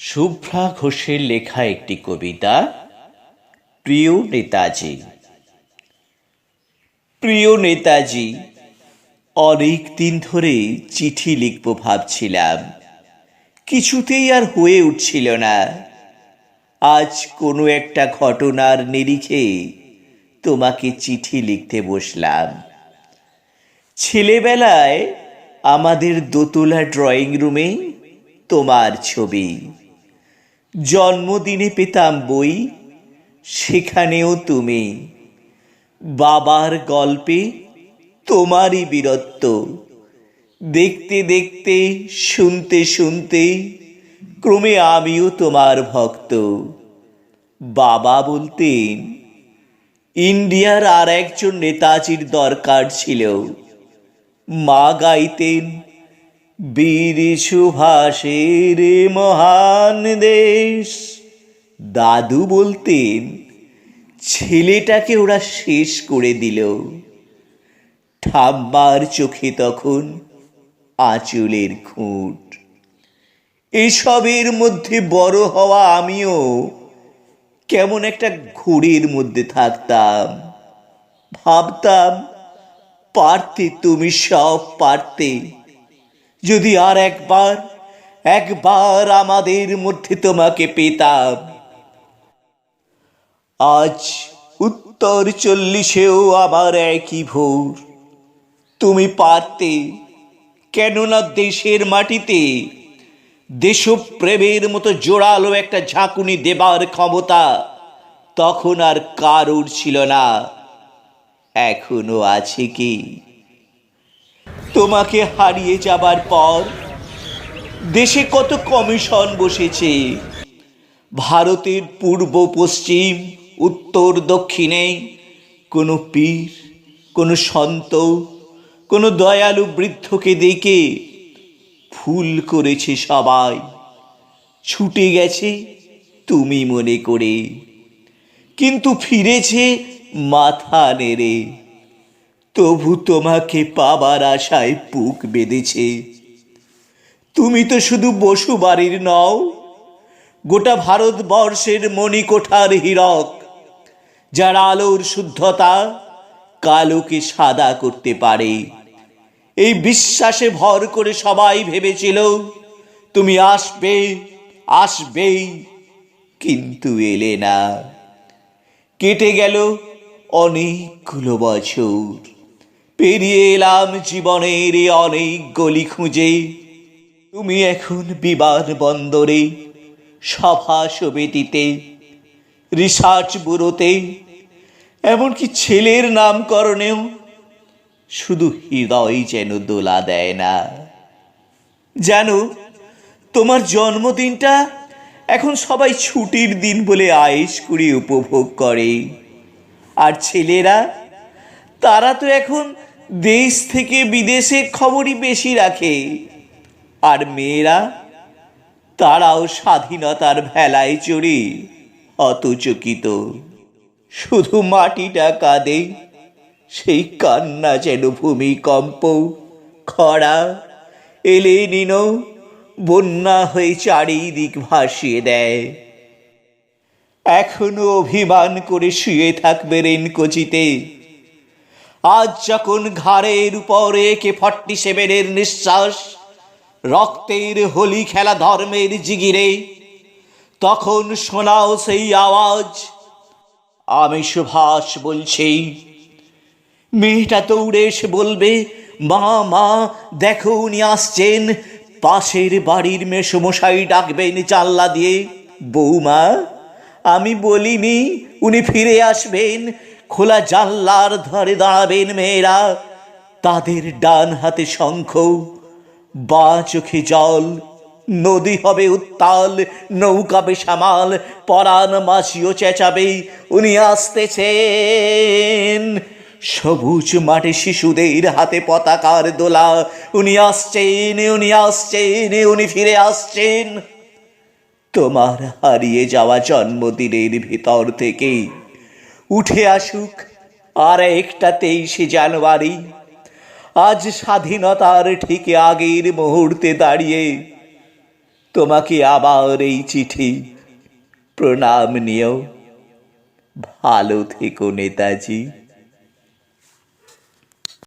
শুভ্রা ঘোষের লেখা একটি কবিতা। প্রিয় নেতাজি। প্রিয় নেতাজি, অনেক দিন ধরে চিঠি লিখব ভাবছিলাম, কিছুতেই আর হয়ে উঠছিল না। আজ কোনো একটা ঘটনার নিরিখে তোমাকে চিঠি লিখতে বসলাম। ছেলেবেলায় আমাদের দোতলা ড্রয়িং রুমে তোমার ছবি। জন্মদিনে পেতাম বই, সেখানেও তুমি। বাবার গল্পে তোমারই বীরত্ব। দেখতে দেখতে, শুনতে শুনতে ক্রমে আমিও তোমার ভক্ত। বাবা বলতেন ইন্ডিয়ার আর একজন নেতাজির দরকার ছিল। মা গাইতেন বীর সুভাষের মহান দেশ। দাদু বলতেন ছেলেটাকে ওরা শেষ করে দিল। ঠাম্মার চোখে তখন আঁচলের খুঁট। এসবের মধ্যে বড় হওয়া আমিও কেমন একটা ঘোরের মধ্যে থাকতাম। ভাবতাম পারতে, তুমি সব পারতে। যদি আর একবার আমাদের মধ্যে তোমাকে পেতাম। আজ উত্তর 40-এও আবার একই ভোর। তুমি পারতে, কেননা দেশের মাটিতে দেশপ্রেমের মতো জোরালো একটা ঝাঁকুনি দেবার ক্ষমতা তখন আর কারোর ছিল না। এখনো আছে কি? তোমাকে হারিয়ে যাবার পর দেশে কত কমিশন বসেছে। ভারতের পূর্ব পশ্চিম, উত্তর দক্ষিণে কোনো পীর, কোনো সন্ত, কোনো দয়ালু বৃদ্ধকে দেখে ভুল করেছে সবাই। ছুটে গেছে তুমি মনে করে, কিন্তু ফিরেছে মাথা নেড়ে। তবু তোমাকে পাবার আশায় বুক বেঁধেছে। তুমি তো শুধু বসুবাড়ির নও, গোটা ভারতবর্ষের মণিকোঠার হীরক, যার আলোর শুদ্ধতা কালোকে সাদা করতে পারে। এই বিশ্বাসে ভর করে সবাই ভেবেছিল তুমি আসবে, আসবেই, কিন্তু এলে না। কেটে গেল অনেকগুলো বছর। পেরিয়ে এলাম জীবনের অনেক গলি খুঁজে। তুমি এখন বিমান বন্দরে, সভা সমিতিতে, রিসার্চ ব্যুরোতে, এমনকি ছেলের নামকরণেও শুধু হৃদয় যেন দোলা দেয় না। জানো, তোমার জন্মদিনটা এখন সবাই ছুটির দিন বলে আয়েশ করে উপভোগ করে। আর ছেলেরা, তারা তো এখন দেশ থেকে বিদেশের খবরই বেশি রাখে। আর মেয়েরা, তারাও স্বাধীনতার ভেলায় চড়ে হতচকিত। শুধু মাটিটা কাঁদে, সেই কান্না যেন ভূমিকম্প, খরা, এলে নিনো, বন্যা হয়ে চারিদিক ভাসিয়ে দেয়। এখনো অভিমান করে শুয়ে থাকবে রেনকোচিতে। আজ যখন ঘাড়ের উপরে AK-47 নিঃশ্বাস, রক্তের হোলি খেলা ধর্মের জিগিরে, তখন শোনাও সেই আওয়াজ, আমি সুভাষ বলছি। মেয়েটা দৌড়ে এসে বলবে, মা মা দেখো উনি আসছেন। পাশের বাড়ির মেসোমশাই ডাকবেন জানলা দিয়ে, বৌমা আমি বলিনি উনি ফিরে আসবেন। খোলা জানলার ধারে দাঁড়াবেন মেয়েরা, তাদের ডান হাতে শঙ্খ, বাঁ চোখে জল। নদী হবে উত্তাল, নৌকা বেসামাল, পরাণ মাঝিও চেঁচাবে উনি আসতেছেন। সবুজ মাঠে শিশুদের হাতে পতাকার দোলা, উনি আসছেন, উনি আসছেন, উনি ফিরে আসছেন। তোমার হারিয়ে যাওয়া জন্মদিনের ভিতর থেকে উঠে আসুক আর একটা 23শে জানুয়ারি। আজ স্বাধীনতার ঠিক আগের মুহূর্তে দাঁড়িয়ে তোমাকে আবার এই চিঠি, প্রণাম নিও। ভালো থেকো নেতাজি।